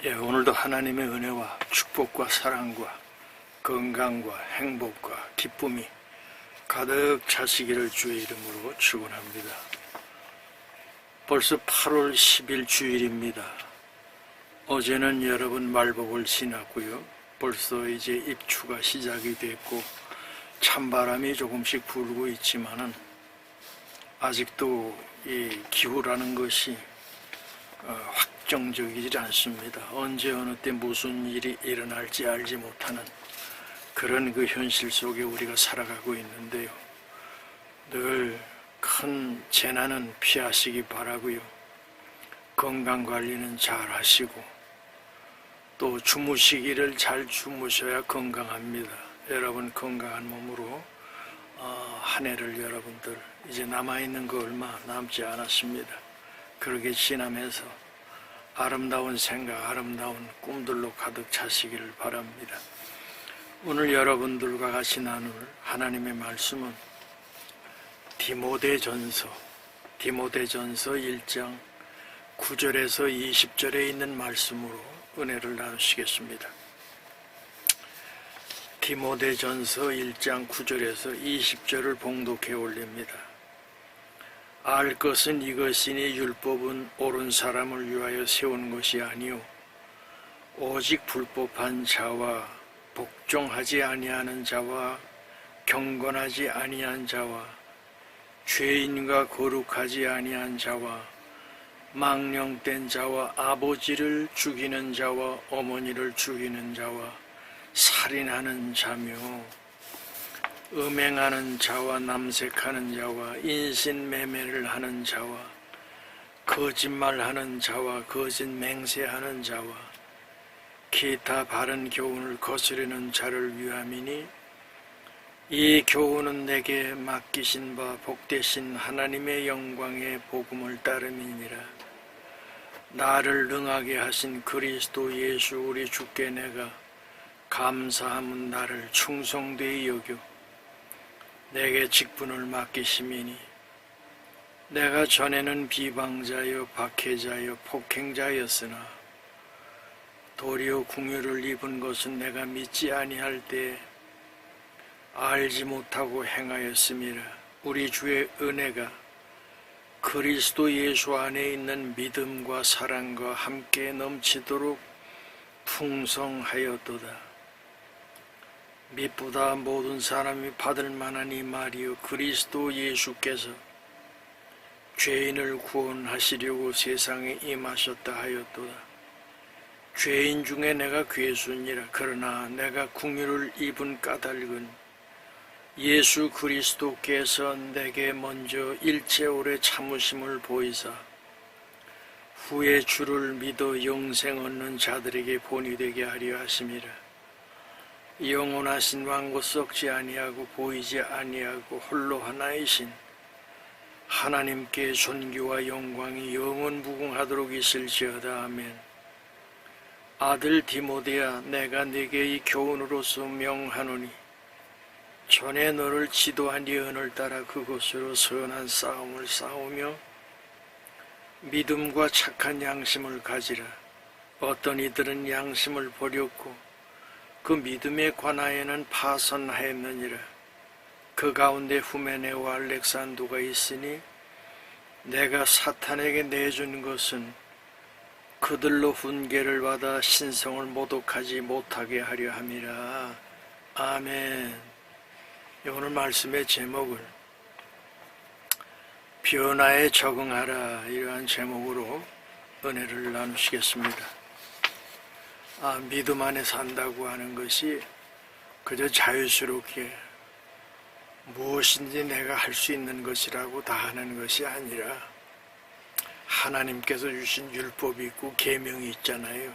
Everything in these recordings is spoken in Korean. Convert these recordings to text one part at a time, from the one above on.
오늘도 하나님의 은혜와 축복과 사랑과 건강과 행복과 기쁨이 가득 차시기를 주의 이름으로 축원합니다. 벌써 8월 10일 주일입니다. 어제는 여러분 말복을 지났고요. 벌써 이제 입추가 시작이 됐고 찬바람이 조금씩 불고 있지만은 아직도 이 기후라는 것이 확정적이지 않습니다. 언제 어느 때 무슨 일이 일어날지 알지 못하는 그런 그 현실 속에 우리가 살아가고 있는데요. 늘 큰 재난은 피하시기 바라고요. 건강관리는 잘 하시고 또 주무시기를 잘 주무셔야 건강합니다. 여러분 건강한 몸으로 한 해를 여러분들 이제 남아있는 거 얼마 남지 않았습니다. 그렇게 지나면서 아름다운 생각, 아름다운 꿈들로 가득 차시기를 바랍니다. 오늘 여러분들과 같이 나눌 하나님의 말씀은 디모데전서 1장 9절에서 20절에 있는 말씀으로 은혜를 나누시겠습니다. 디모데전서 1장 9절에서 20절을 봉독해 올립니다. 알 것은 이것이니 율법은 옳은 사람을 위하여 세운 것이 아니요 오직 불법한 자와 복종하지 아니하는 자와 경건하지 아니한 자와 죄인과 거룩하지 아니한 자와 망령된 자와 아버지를 죽이는 자와 어머니를 죽이는 자와 살인하는 자며 음행하는 자와 남색하는 자와 인신매매를 하는 자와 거짓말하는 자와 거짓 맹세하는 자와 기타 바른 교훈을 거스르는 자를 위함이니 이 교훈은 내게 맡기신 바 복되신 하나님의 영광의 복음을 따름이니라. 나를 능하게 하신 그리스도 예수 우리 주께 내가 감사함은 나를 충성되이 여겨 내게 직분을 맡기심이니 내가 전에는 비방자여 박해자여 폭행자였으나 도리어 궁유를 입은 것은 내가 믿지 아니할 때 알지 못하고 행하였음이라. 우리 주의 은혜가 그리스도 예수 안에 있는 믿음과 사랑과 함께 넘치도록 풍성하였도다. 믿보다 모든 사람이 받을 만한 이 말이요 그리스도 예수께서 죄인을 구원하시려고 세상에 임하셨다 하였도다. 죄인 중에 내가 괴순이라. 그러나 내가 궁유를 입은 까닭은 예수 그리스도께서 내게 먼저 일체 오래 참으심을 보이사 후에 주를 믿어 영생 얻는 자들에게 본이 되게 하려 하심이라. 영원하신 왕고 썩지 아니하고 보이지 아니하고 홀로 하나이신 하나님께 존귀와 영광이 영원 무궁하도록 있을지어다. 아멘. 아들 디모데야, 내가 네게 이 교훈으로서 명하노니 전에 너를 지도한 예언을 따라 그것으로 선한 싸움을 싸우며 믿음과 착한 양심을 가지라. 어떤 이들은 양심을 버렸고 그 믿음에 관하여는 파선하였느니라. 그 가운데 후메네와 알렉산더가 있으니 내가 사탄에게 내준 것은 그들로 훈계를 받아 신성을 모독하지 못하게 하려 함이라. 아멘. 오늘 말씀의 제목을 변화에 적응하라, 이러한 제목으로 은혜를 나누시겠습니다. 믿음 안에 산다고 하는 것이 그저 자유스럽게 무엇인지 내가 할 수 있는 것이라고 다 하는 것이 아니라 하나님께서 주신 율법이 있고 계명이 있잖아요.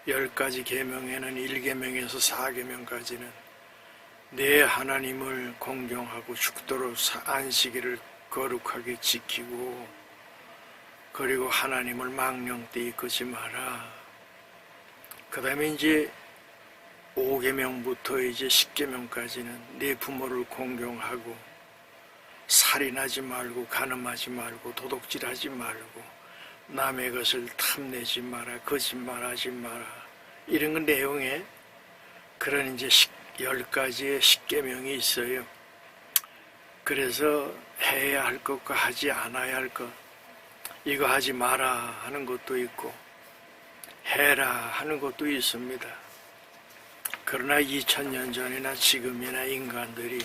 10가지 계명에는 1계명에서 4계명까지는 내 하나님을 공경하고 죽도록 안식일을 거룩하게 지키고 그리고 하나님을 망령되이 끄지 마라. 그 다음에 이제 5계명부터 이제 10계명까지는 내 부모를 공경하고 살인하지 말고 간음하지 말고 도둑질하지 말고 남의 것을 탐내지 마라, 거짓말하지 마라, 이런 건 내용에 그런 이제 10가지의 십계명이 있어요. 그래서 해야 할 것과 하지 않아야 할 것, 이거 하지 마라 하는 것도 있고 해라 하는 것도 있습니다. 그러나 2000년 전이나 지금이나 인간들이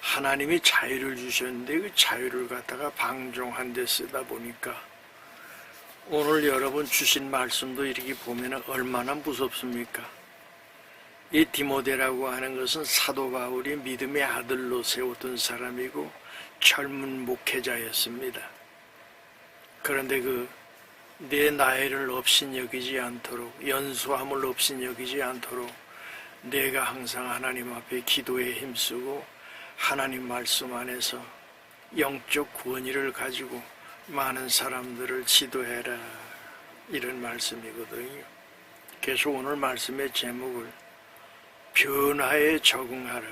하나님이 자유를 주셨는데 그 자유를 갖다가 방종한 데 쓰다 보니까 오늘 여러분 주신 말씀도 이렇게 보면 얼마나 무섭습니까? 이 디모데라고 하는 것은 사도 바울이 믿음의 아들로 세웠던 사람이고 젊은 목회자였습니다. 그런데 내 나이를 업신여기지 않도록, 연수함을 업신여기지 않도록 내가 항상 하나님 앞에 기도에 힘쓰고 하나님 말씀 안에서 영적 권위를 가지고 많은 사람들을 지도해라, 이런 말씀이거든요. 그래서 오늘 말씀의 제목을 변화에 적응하라,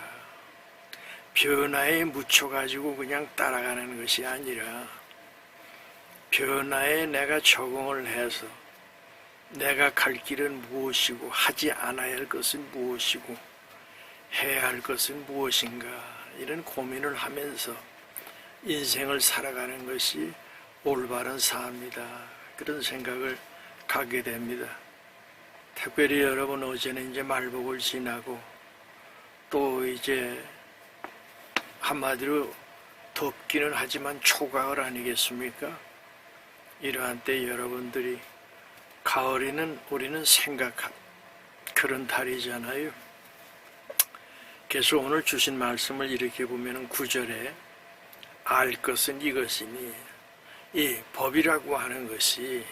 변화에 묻혀가지고 그냥 따라가는 것이 아니라 변화에 내가 적응을 해서 내가 갈 길은 무엇이고 하지 않아야 할 것은 무엇이고 해야 할 것은 무엇인가, 이런 고민을 하면서 인생을 살아가는 것이 올바른 삶이다, 그런 생각을 갖게 됩니다. 특별히 여러분 어제는 이제 말복을 지나고 또 이제 한마디로 덥기는 하지만 초가을 아니겠습니까? 이러한 때 여러분들이 가을에는 우리는 생각한 그런 달이잖아요. 그래서 오늘 주신 말씀을 이렇게 보면 9절에 알 것은 이것이니, 이 법이라고 하는 것이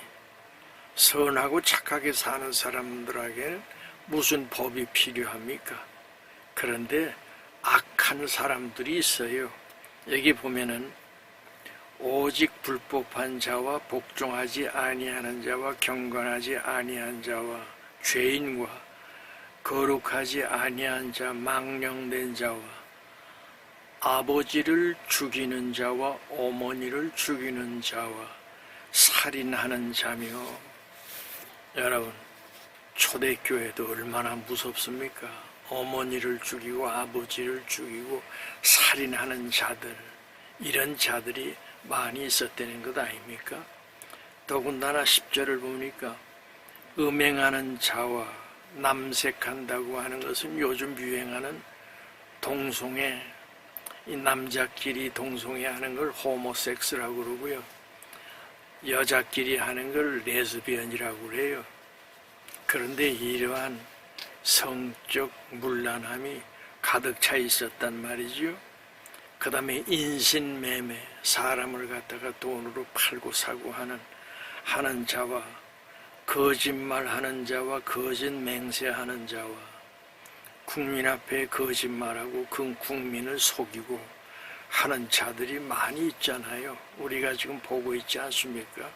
선하고 착하게 사는 사람들에게는 무슨 법이 필요합니까? 그런데 악한 사람들이 있어요. 여기 보면은 오직 불법한 자와 복종하지 아니하는 자와 경건하지 아니한 자와 죄인과 거룩하지 아니한 자, 망령된 자와 아버지를 죽이는 자와 어머니를 죽이는 자와 살인하는 자며, 여러분 초대교회도 얼마나 무섭습니까? 어머니를 죽이고 아버지를 죽이고 살인하는 자들, 이런 자들이 많이 있었다는 것 아닙니까? 더군다나 10절을 보니까 음행하는 자와 남색한다고 하는 것은 요즘 유행하는 동성애, 이 남자끼리 동성애 하는 걸 호모섹스라고 그러고요, 여자끼리 하는 걸 레즈비언이라고 그래요. 그런데 이러한 성적 문란함이 가득 차 있었단 말이죠. 그 다음에 인신매매, 사람을 갖다가 돈으로 팔고 사고 하는 자와 거짓말하는 자와 거짓 맹세하는 자와 국민 앞에 거짓말하고 그 국민을 속이고 하는 자들이 많이 있잖아요. 우리가 지금 보고 있지 않습니까?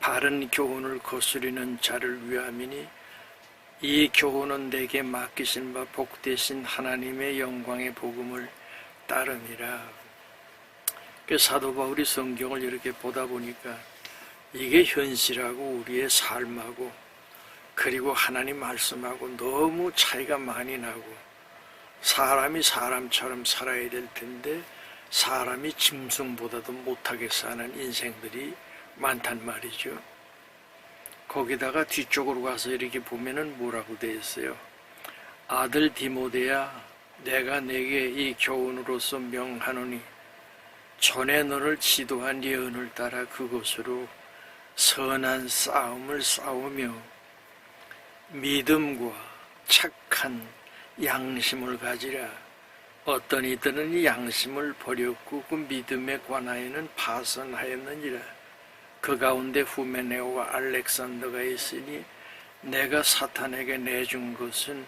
바른 교훈을 거스리는 자를 위함이니 이 교훈은 내게 맡기신 바 복되신 하나님의 영광의 복음을 따름이라. 그 사도 바울이 성경을 이렇게 보다 보니까 이게 현실하고 우리의 삶하고 그리고 하나님 말씀하고 너무 차이가 많이 나고, 사람이 사람처럼 살아야 될 텐데 사람이 짐승보다도 못하게 사는 인생들이 많단 말이죠. 거기다가 뒤쪽으로 가서 이렇게 보면은 뭐라고 되어 있어요? 아들 디모데야, 내가 내게 이 교훈으로서 명하노니 전에 너를 지도한 예언을 따라 그것으로 선한 싸움을 싸우며 믿음과 착한 양심을 가지라. 어떤 이들은 이 양심을 버렸고 그 믿음에 관하여는 파선하였느니라. 그 가운데 후메네오와 알렉산더가 있으니 내가 사탄에게 내준 것은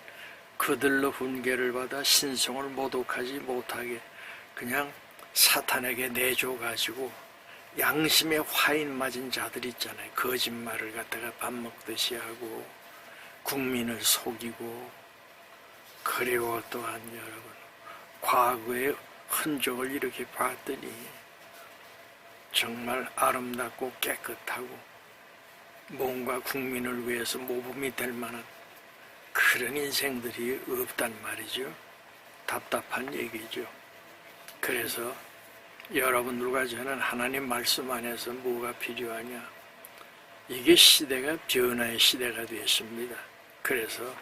그들로 훈계를 받아 신성을 모독하지 못하게 그냥 사탄에게 내줘가지고 양심에 화인 맞은 자들 있잖아요. 거짓말을 갖다가 밥 먹듯이 하고 국민을 속이고, 그리고 또한 여러분 과거의 흔적을 이렇게 봤더니 정말 아름답고 깨끗하고 뭔가 국민을 위해서 모범이 될 만한 그런 인생들이 없단 말이죠. 답답한 얘기죠. 그래서 여러분들과 저는 하나님 말씀 안에서 뭐가 필요하냐? 이게 시대가 변화의 시대가 되었습니다. 그래서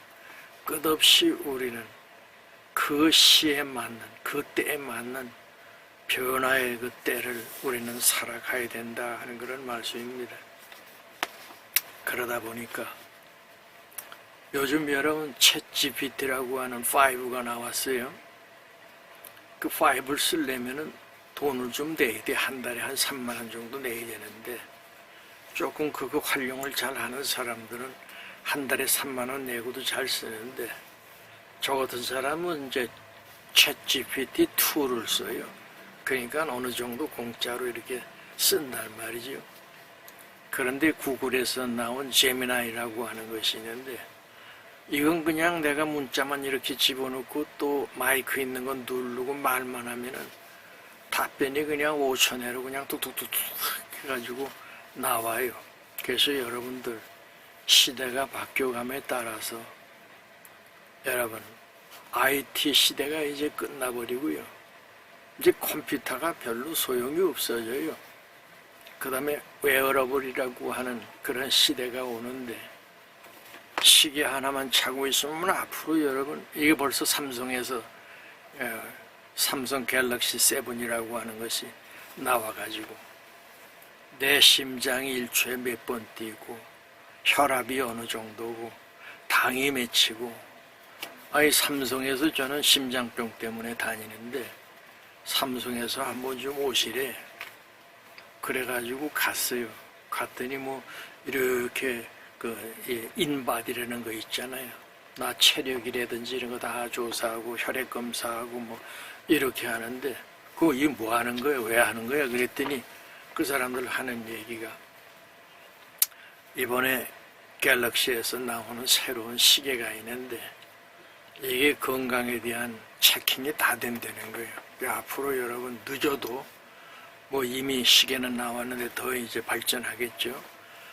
끝없이 우리는 그 시에 맞는, 그 때에 맞는 변화의 그 때를 우리는 살아가야 된다 하는 그런 말씀입니다. 그러다 보니까 요즘 여러분 챗 GPT라고 하는 5가 나왔어요. 그 5를 쓰려면은 돈을 좀 내야 돼. 한 달에 한 3만 원 정도 내야 되는데 조금 그거 활용을 잘 하는 사람들은 한 달에 3만 원 내고도 잘 쓰는데 저 같은 사람은 이제 챗 GPT2를 써요. 그러니까 어느 정도 공짜로 이렇게 쓴단 말이죠. 그런데 구글에서 나온 제미나이라고 하는 것이 있는데 이건 그냥 내가 문자만 이렇게 집어넣고 또 마이크 있는 건 누르고 말만 하면은 답변이 그냥 5초내로 그냥 뚝뚝뚝뚝 해가지고 나와요. 그래서 여러분들 시대가 바뀌어감에 따라서 여러분 IT 시대가 이제 끝나버리고요. 이제 컴퓨터가 별로 소용이 없어져요. 그 다음에 웨어러블이라고 하는 그런 시대가 오는데 시계 하나만 차고 있으면 앞으로 여러분 이게 벌써 삼성에서 삼성 갤럭시 7이라고 하는 것이 나와가지고 내 심장이 일초에 몇 번 뛰고 혈압이 어느 정도고 당이 맺히고 삼성에서 저는 심장병 때문에 다니는데 삼성에서 한번 좀 오시래. 그래가지고 갔어요. 갔더니 뭐 이렇게 인바디라는 거 있잖아요. 나 체력이라든지 이런 거 다 조사하고 혈액 검사하고 뭐 이렇게 하는데 그거 이 뭐 하는 거예요? 왜 하는 거야? 그랬더니 그 사람들 하는 얘기가 이번에 갤럭시에서 나오는 새로운 시계가 있는데 이게 건강에 대한 체킹이 다 된다는 거예요. 앞으로 여러분 늦어도 뭐 이미 시계는 나왔는데 더 이제 발전하겠죠.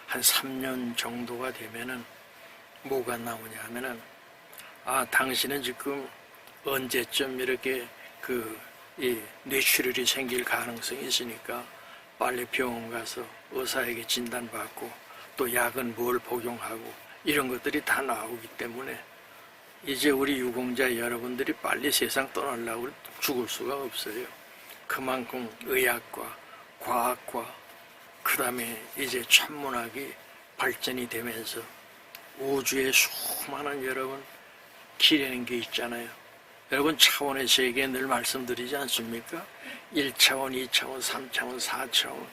한 3년 정도가 되면은 뭐가 나오냐 하면은 당신은 지금 언제쯤 이렇게 이 뇌출혈이 생길 가능성이 있으니까 빨리 병원 가서 의사에게 진단받고 또 약은 뭘 복용하고 이런 것들이 다 나오기 때문에 이제 우리 유공자 여러분들이 빨리 세상 떠나려고 죽을 수가 없어요. 그만큼 의학과 과학과 그 다음에 이제 천문학이 발전이 되면서 우주에 수많은 여러분 길이라는 게 있잖아요. 여러분 차원의 세계 늘 말씀드리지 않습니까? 1차원, 2차원, 3차원, 4차원.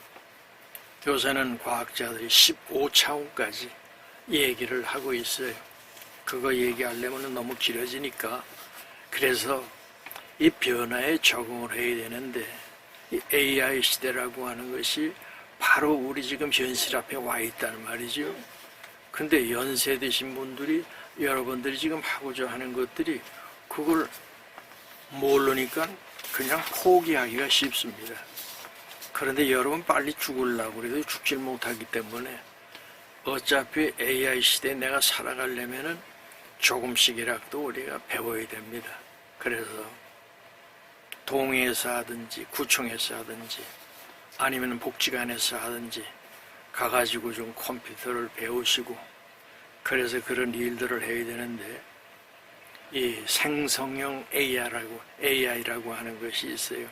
요새는 과학자들이 15차원까지 얘기를 하고 있어요. 그거 얘기하려면 너무 길어지니까. 그래서 이 변화에 적응을 해야 되는데 이 AI 시대라고 하는 것이 바로 우리 지금 현실 앞에 와 있다는 말이죠. 근데 연세 드신 분들이 여러분들이 지금 하고자 하는 것들이 그걸 모르니까 그냥 포기하기가 쉽습니다. 그런데 여러분 빨리 죽으려고 그래도 죽질 못하기 때문에 어차피 AI 시대에 내가 살아가려면은 조금씩이라도 우리가 배워야 됩니다. 그래서 동에서 하든지 구청에서 하든지 아니면 복지관에서 하든지 가가지고 좀 컴퓨터를 배우시고 그래서 그런 일들을 해야 되는데 이 생성형 AI라고 하는 것이 있어요.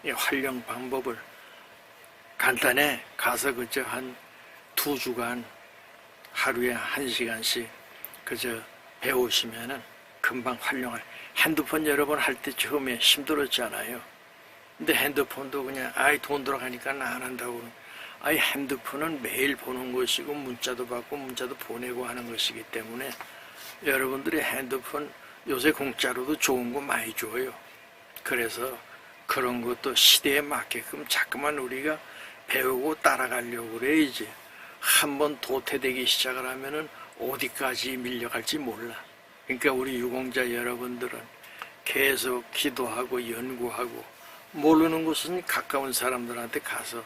이 활용 방법을 간단해 가서 그저 한 2주간 하루에 1시간씩 그저 배우시면은 금방 활용할. 핸드폰 여러 번 할 때 처음에 힘들었잖아요. 근데 핸드폰도 그냥 돈 들어가니까 나 안 한다고. 핸드폰은 매일 보는 것이고 문자도 받고 문자도 보내고 하는 것이기 때문에 여러분들이 핸드폰 요새 공짜로도 좋은 거 많이 줘요. 그래서 그런 것도 시대에 맞게끔 자꾸만 우리가 배우고 따라가려고 그래야지. 한번 도태되기 시작을 하면은 어디까지 밀려갈지 몰라. 그러니까 우리 유공자 여러분들은 계속 기도하고 연구하고 모르는 곳은 가까운 사람들한테 가서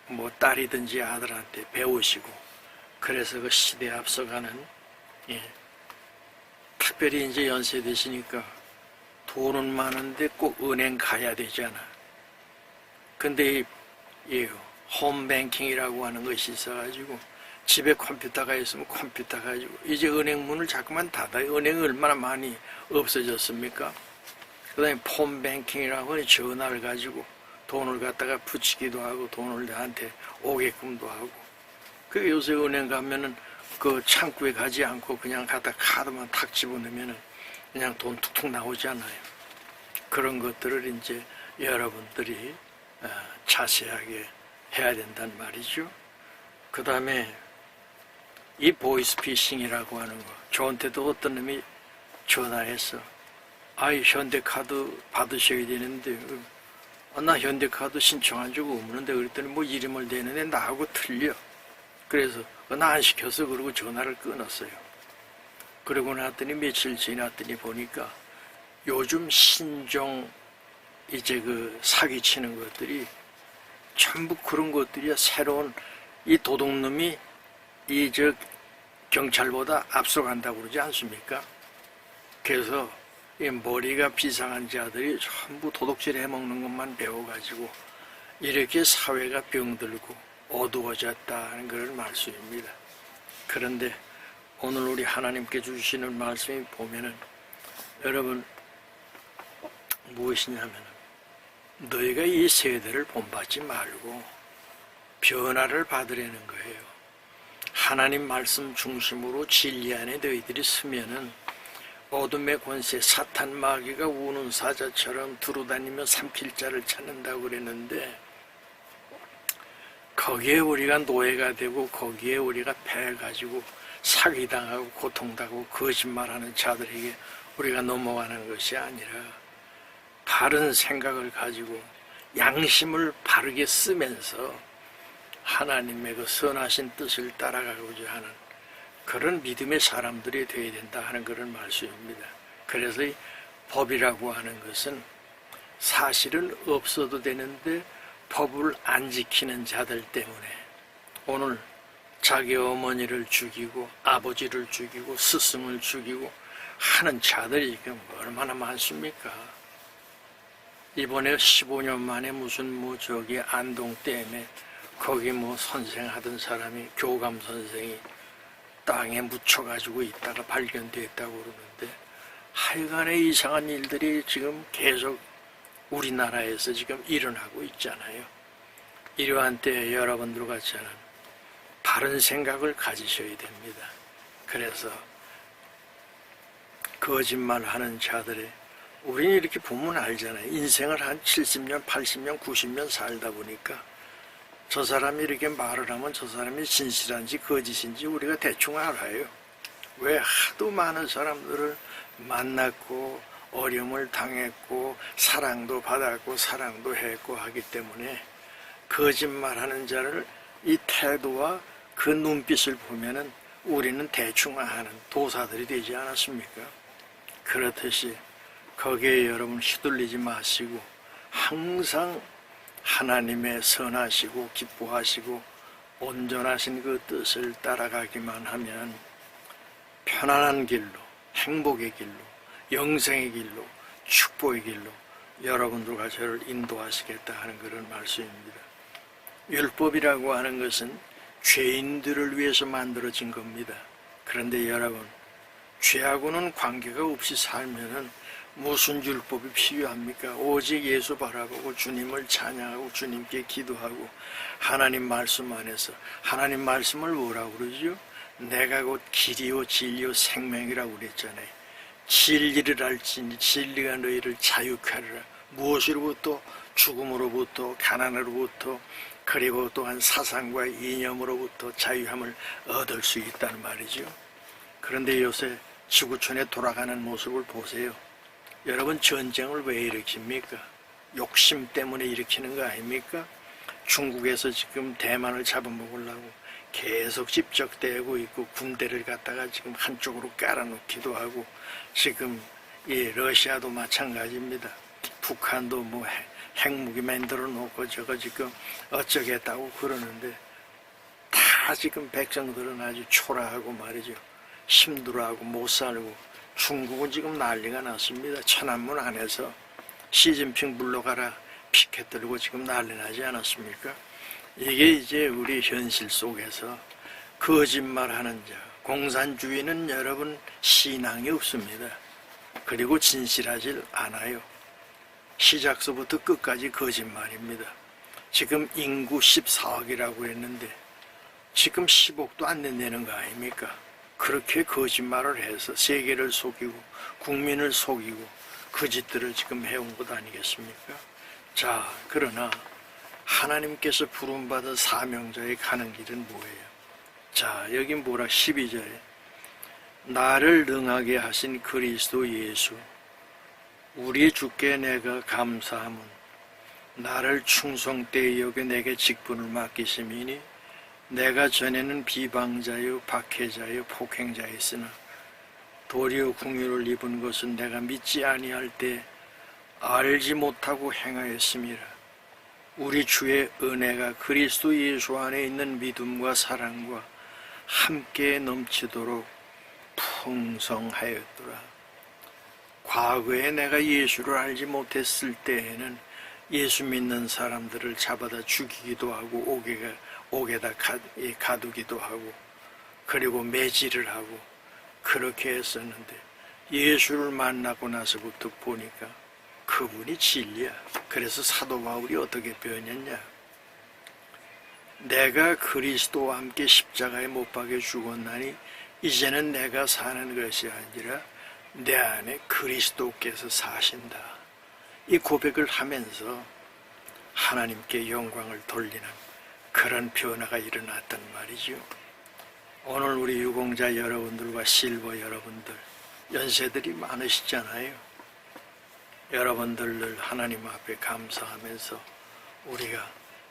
뭐 딸이든지 아들한테 배우시고, 그래서 그 시대에 앞서가는, 예, 특별히 이제 연세 되시니까 돈은 많은데 꼭 은행 가야 되잖아. 근데 이 홈뱅킹이라고 하는 것이 있어가지고 집에 컴퓨터가 있으면 컴퓨터 가지고 이제 은행 문을 자꾸만 닫아요. 은행이 얼마나 많이 없어졌습니까? 그 다음에 폰뱅킹이라고 하는 전화를 가지고 돈을 갖다가 붙이기도 하고 돈을 나한테 오게끔도 하고. 그 요새 은행 가면은 그 창구에 가지 않고 그냥 갖다 카드만 탁 집어넣으면은 그냥 돈 툭툭 나오잖아요. 그런 것들을 이제 여러분들이 자세하게 해야 된단 말이죠. 그 다음에 이 보이스피싱이라고 하는 거, 저한테도 어떤 놈이 전화해서 아이 현대카드 받으셔야 되는데 나 현대카드 신청한 적 없는데, 그랬더니 뭐 이름을 대는데 나하고 틀려. 그래서 나 안 시켜서 그러고 전화를 끊었어요. 그러고 났더니 며칠 지났더니 보니까 요즘 신종 이제 그 사기치는 것들이 전부 그런 것들이야. 새로운 이 도둑놈이 이 저 경찰보다 앞서간다고 그러지 않습니까? 그래서 이 머리가 비상한 자들이 전부 도둑질 해먹는 것만 배워가지고 이렇게 사회가 병들고 어두워졌다는 걸 말씀입니다. 그런데 오늘 우리 하나님께 주시는 말씀이 보면은 여러분 무엇이냐면 너희가 이 세대를 본받지 말고 변화를 받으려는 거예요. 하나님 말씀 중심으로 진리 안에 너희들이 서면은 어둠의 권세 사탄 마귀가 우는 사자처럼 두루다니며 삼킬 자를 찾는다고 그랬는데, 거기에 우리가 노예가 되고 거기에 우리가 패해가지고 사기당하고 고통당하고 거짓말하는 자들에게 우리가 넘어가는 것이 아니라 바른 생각을 가지고 양심을 바르게 쓰면서 하나님의 그 선하신 뜻을 따라가고자 하는 그런 믿음의 사람들이 되어야 된다 하는 그런 말씀입니다. 그래서 이 법이라고 하는 것은 사실은 없어도 되는데 법을 안 지키는 자들 때문에 오늘 자기 어머니를 죽이고 아버지를 죽이고 스승을 죽이고 하는 자들이 지금 얼마나 많습니까? 이번에 15년 만에 무슨 뭐 저기 안동댐에 거기 뭐 선생하던 사람이 교감 선생이 땅에 묻혀가지고 있다가 발견됐다고 그러는데, 하여간에 이상한 일들이 지금 계속 우리나라에서 지금 일어나고 있잖아요. 이러한 때에 여러분들 같이는 바른 생각을 가지셔야 됩니다. 그래서 거짓말하는 자들의, 우리는 이렇게 보면 알잖아요. 인생을 한 70년, 80년, 90년 살다 보니까 저 사람이 이렇게 말을 하면 저 사람이 진실한지 거짓인지 우리가 대충 알아요. 왜? 하도 많은 사람들을 만났고 어려움을 당했고 사랑도 받았고 사랑도 했고 하기 때문에 거짓말하는 자를 이 태도와 그 눈빛을 보면은 우리는 대충 아는 도사들이 되지 않았습니까? 그렇듯이 거기에 여러분 휘둘리지 마시고 항상 하나님의 선하시고 기뻐하시고 온전하신 그 뜻을 따라가기만 하면 편안한 길로, 행복의 길로, 영생의 길로, 축복의 길로 여러분들과 저를 인도하시겠다 하는 그런 말씀입니다. 율법이라고 하는 것은 죄인들을 위해서 만들어진 겁니다. 그런데 여러분, 죄하고는 관계가 없이 살면은 무슨 율법이 필요합니까? 오직 예수 바라보고 주님을 찬양하고 주님께 기도하고 하나님 말씀 안에서, 하나님 말씀을 뭐라고 그러죠? 내가 곧 길이요 진리요 생명이라고 그랬잖아요. 진리를 알지니 진리가 너희를 자유케 하리라. 무엇으로부터? 죽음으로부터, 가난으로부터, 그리고 또한 사상과 이념으로부터 자유함을 얻을 수 있다는 말이죠. 그런데 요새 지구촌에 돌아가는 모습을 보세요. 여러분, 전쟁을 왜 일으킵니까? 욕심 때문에 일으키는 거 아닙니까? 중국에서 지금 대만을 잡아먹으려고 계속 집적되고 있고 군대를 갖다가 지금 한쪽으로 깔아놓기도 하고, 지금 이 러시아도 마찬가지입니다. 북한도 뭐 핵무기 만들어 놓고 저거 지금 어쩌겠다고 그러는데 다 지금 백성들은 아주 초라하고 말이죠. 힘들어하고 못 살고 중국은 지금 난리가 났습니다. 천안문 안에서 시진핑 물러가라 피켓 들고 지금 난리 나지 않았습니까? 이게 이제 우리 현실 속에서 거짓말하는 자, 공산주의는 여러분 신앙이 없습니다. 그리고 진실하지 않아요. 시작서부터 끝까지 거짓말입니다. 지금 인구 14억이라고 했는데 지금 10억도 안 된다는 거 아닙니까? 그렇게 거짓말을 해서 세계를 속이고 국민을 속이고 그 짓들을 지금 해온 것 아니겠습니까? 자, 그러나 하나님께서 부름받은 사명자의 가는 길은 뭐예요? 자, 여기 뭐라 12절에 나를 능하게 하신 그리스도 예수 우리 주께 내가 감사함은 나를 충성되이 여겨 내게 직분을 맡기심이니 내가 전에는 비방자요 박해자요 폭행자였으나 도리어 궁유를 입은 것은 내가 믿지 아니할 때 알지 못하고 행하였음이라. 우리 주의 은혜가 그리스도 예수 안에 있는 믿음과 사랑과 함께 넘치도록 풍성하였더라. 과거에 내가 예수를 알지 못했을 때에는 예수 믿는 사람들을 잡아다 죽이기도 하고 옥에다 가두기도 하고 그리고 매질을 하고 그렇게 했었는데 예수를 만나고 나서부터 보니까 그분이 진리야. 그래서 사도 바울이 어떻게 표현했냐? 내가 그리스도와 함께 십자가에 못 박혀 죽었나니 이제는 내가 사는 것이 아니라 내 안에 그리스도께서 사신다. 이 고백을 하면서 하나님께 영광을 돌리는 그런 변화가 일어났단 말이죠. 오늘 우리 유공자 여러분들과 실버 여러분들, 연세들이 많으시잖아요. 여러분들을 하나님 앞에 감사하면서 우리가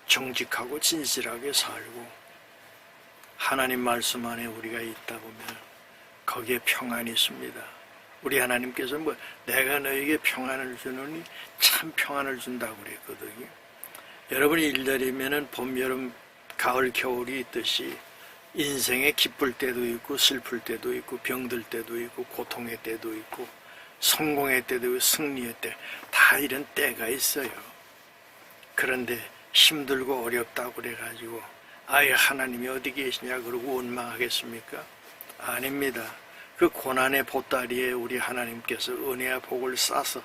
정직하고 진실하게 살고 하나님 말씀 안에 우리가 있다 보면 거기에 평안이 있습니다. 우리 하나님께서 내가 너에게 평안을 주노니 참 평안을 준다고 그랬거든요. 여러분이 1년이면 봄, 여름, 가을, 겨울이 있듯이 인생에 기쁠 때도 있고 슬플 때도 있고 병들 때도 있고 고통의 때도 있고 성공의 때도 있고 승리의 때 다 이런 때가 있어요. 그런데 힘들고 어렵다고 그래가지고 아예 하나님이 어디 계시냐 그러고 원망하겠습니까? 아닙니다. 그 고난의 보따리에 우리 하나님께서 은혜와 복을 싸서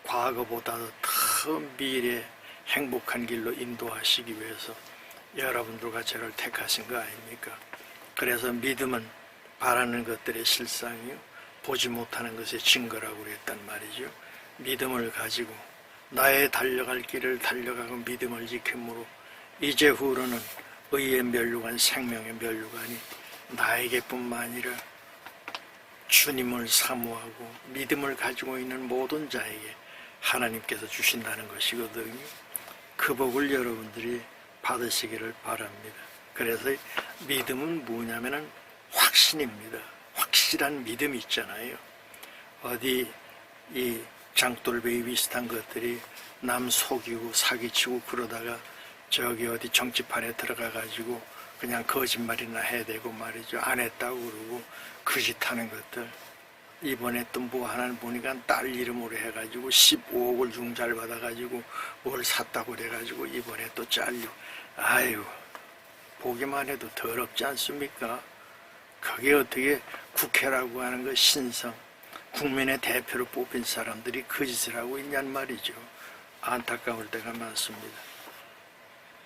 과거보다도 더 미래 행복한 길로 인도하시기 위해서 여러분들과 저를 택하신 거 아닙니까? 그래서 믿음은 바라는 것들의 실상이요 보지 못하는 것의 증거라고 그랬단 말이죠. 믿음을 가지고 나의 달려갈 길을 달려가고 믿음을 지킴으로 이제 후로는 의의 면류관 생명의 면류관이 나에게뿐만 아니라 주님을 사모하고 믿음을 가지고 있는 모든 자에게 하나님께서 주신다는 것이거든요. 그 복을 여러분들이 받으시기를 바랍니다. 그래서 믿음은 뭐냐면은 확신입니다. 확실한 믿음이 있잖아요. 어디 이 장돌배기 비슷한 것들이 남 속이고 사기치고 그러다가 저기 어디 정치판에 들어가 가지고 그냥 거짓말이나 해대고 말이죠. 안 했다고 그러고 그 짓 하는 것들. 이번에 또 뭐 하나 보니까 딸 이름으로 해가지고 15억을 융자를 받아가지고 뭘 샀다고 그래가지고 이번에 또 잘려. 아유, 보기만 해도 더럽지 않습니까? 그게 어떻게 국회라고 하는 거 신성, 국민의 대표로 뽑힌 사람들이 그 짓을 하고 있냔 말이죠. 안타까울 때가 많습니다.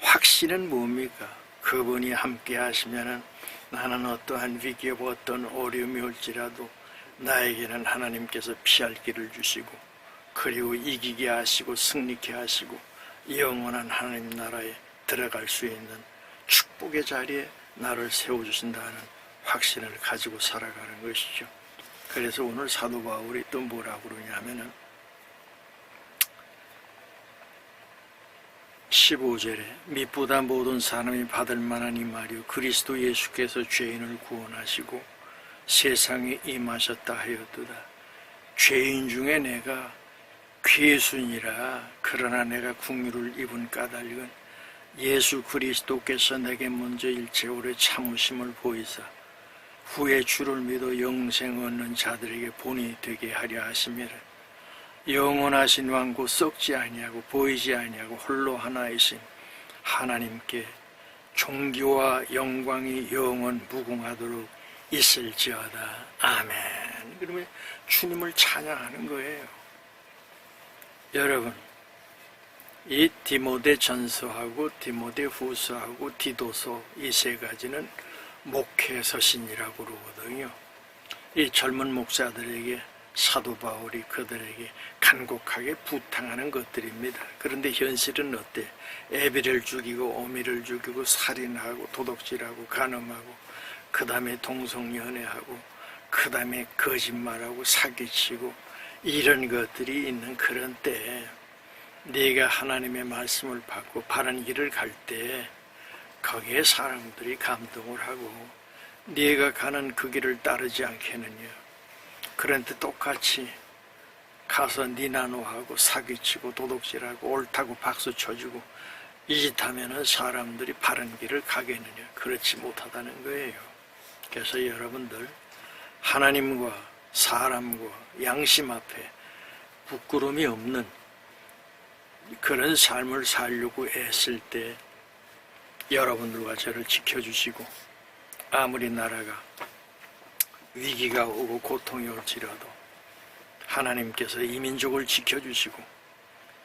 확신은 뭡니까? 그분이 함께 하시면은 나는 어떠한 위기와 어떤 어려움이 올지라도 나에게는 하나님께서 피할 길을 주시고 그리고 이기게 하시고 승리케 하시고 영원한 하나님 나라에 들어갈 수 있는 축복의 자리에 나를 세워주신다는 확신을 가지고 살아가는 것이죠. 그래서 오늘 사도 바울이 또 뭐라고 그러냐면은 15절에 밑보다 모든 사람이 받을 만한 이 말이요 그리스도 예수께서 죄인을 구원하시고 세상에 임하셨다 하였도다. 죄인 중에 내가 괴순이라. 그러나 내가 국류를 입은 까닭은 예수 그리스도께서 내게 먼저 일체 오래 참으심을 보이사 후에 주를 믿어 영생 얻는 자들에게 본이 되게 하려 하심이라. 영원하신 왕고 썩지 아니하고 보이지 아니하고 홀로 하나이신 하나님께 존귀와 영광이 영원 무궁하도록 있을지어다. 아멘. 그러면 주님을 찬양하는 거예요. 여러분, 이 디모데 전서하고 디모데 후서하고 디도서 이 세 가지는 목회 서신이라고 그러거든요. 이 젊은 목사들에게 사도 바울이 그들에게 간곡하게 부탁하는 것들입니다. 그런데 현실은 어때? 애비를 죽이고 어미를 죽이고 살인하고 도둑질하고 간음하고 그 다음에 동성연애하고 그 다음에 거짓말하고 사기치고 이런 것들이 있는 그런 때에 네가 하나님의 말씀을 받고 바른 길을 갈 때 거기에 사람들이 감동을 하고 네가 가는 그 길을 따르지 않겠느냐. 그런데 똑같이 가서 니나노하고 사기치고 도둑질하고 옳다고 박수 쳐주고 이 짓 하면은 사람들이 바른 길을 가겠느냐. 그렇지 못하다는 거예요. 그래서 여러분들 하나님과 사람과 양심 앞에 부끄러움이 없는 그런 삶을 살려고 애쓸 때 여러분들과 저를 지켜주시고 아무리 나라가 위기가 오고 고통이 올지라도 하나님께서 이 민족을 지켜주시고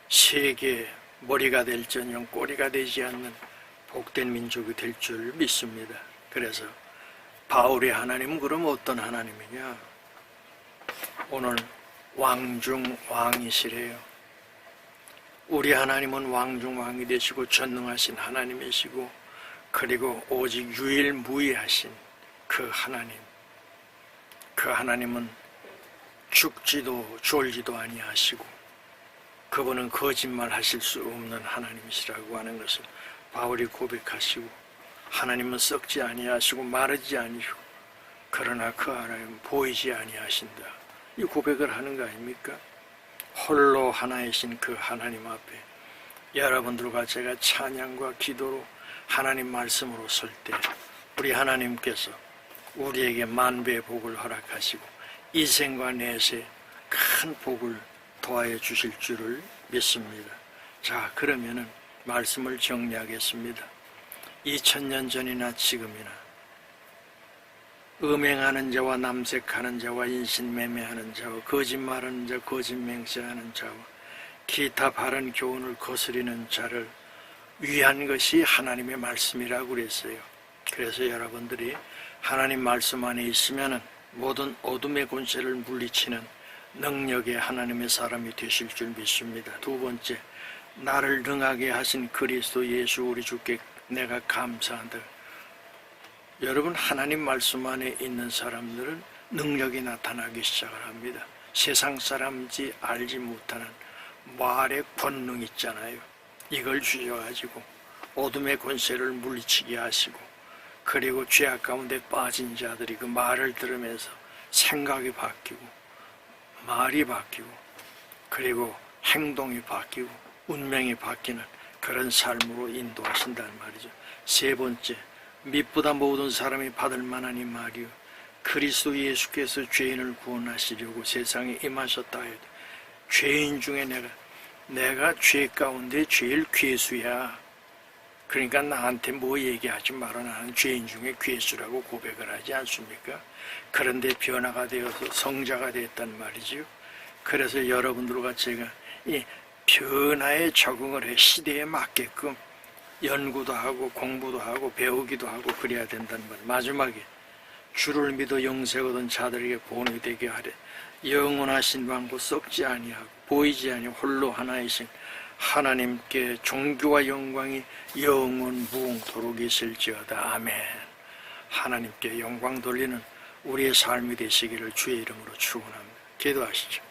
세계의 머리가 될전용 꼬리가 되지 않는 복된 민족이 될 줄 믿습니다. 그래서 바울의 하나님은 그럼 어떤 하나님이냐? 오늘 왕중 왕이시래요. 우리 하나님은 왕중 왕이 되시고 전능하신 하나님이시고 그리고 오직 유일무이하신 그 하나님, 그 하나님은 죽지도 졸지도 아니하시고 그분은 거짓말 하실 수 없는 하나님이시라고 하는 것을 바울이 고백하시고 하나님은 썩지 아니하시고 마르지 아니시고 그러나 그 하나님은 보이지 아니하신다. 이 고백을 하는 거 아닙니까? 홀로 하나이신 그 하나님 앞에 여러분들과 제가 찬양과 기도로 하나님 말씀으로 설 때 우리 하나님께서 우리에게 만배의 복을 허락하시고 이 생과 내세 큰 복을 더하여 주실 줄을 믿습니다. 자, 그러면은 말씀을 정리하겠습니다. 2000년 전이나 지금이나 음행하는 자와 남색하는 자와 인신매매하는 자와 거짓말하는 자, 거짓맹세하는 자와 기타 바른 교훈을 거스리는 자를 위한 것이 하나님의 말씀이라고 그랬어요. 그래서 여러분들이 하나님 말씀 안에 있으면 모든 어둠의 권세를 물리치는 능력의 하나님의 사람이 되실 줄 믿습니다. 두 번째, 나를 능하게 하신 그리스도 예수 우리 주께 내가 감사한다. 여러분, 하나님 말씀 안에 있는 사람들은 능력이 나타나기 시작을 합니다. 세상 사람인지 알지 못하는 말의 권능 있잖아요. 이걸 주셔가지고 어둠의 권세를 물리치게 하시고 그리고 죄악 가운데 빠진 자들이 그 말을 들으면서 생각이 바뀌고 말이 바뀌고 그리고 행동이 바뀌고 운명이 바뀌는 그런 삶으로 인도하신다는 말이죠. 세 번째, 믿보다 모든 사람이 받을 만한 이 말이요 그리스도 예수께서 죄인을 구원하시려고 세상에 임하셨다 해도 죄인 중에 내가 죄 가운데 제일 괴수야. 그러니까 나한테 뭐 얘기하지 마라. 나는 죄인 중에 괴수라고 고백을 하지 않습니까? 그런데 변화가 되어서 성자가 됐단 말이죠. 그래서 여러분들과 제가 이 변화에 적응을 해 시대에 맞게끔 연구도 하고 공부도 하고 배우기도 하고 그래야 된다는 말. 마지막에 주를 믿어 영생 얻은 자들에게 본이 되게 하래. 영원하신 왕고 썩지 아니하고 보이지 아니하고 홀로 하나이신 하나님께 존귀와 영광이 영원 무궁토록 있을지어다. 아멘. 하나님께 영광 돌리는 우리의 삶이 되시기를 주의 이름으로 축원합니다. 기도하시죠.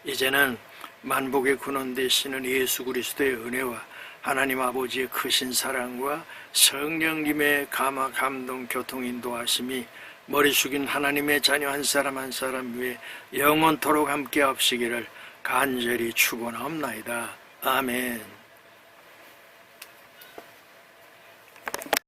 이제는 만복의 근원 되시는 예수 그리스도의 은혜와 하나님 아버지의 크신 사랑과 성령님의 감화 감동 교통 인도하심이 머리 숙인 하나님의 자녀 한 사람 한 사람 위에 영원토록 함께 하시기를 간절히 축원하옵나이다. 아멘.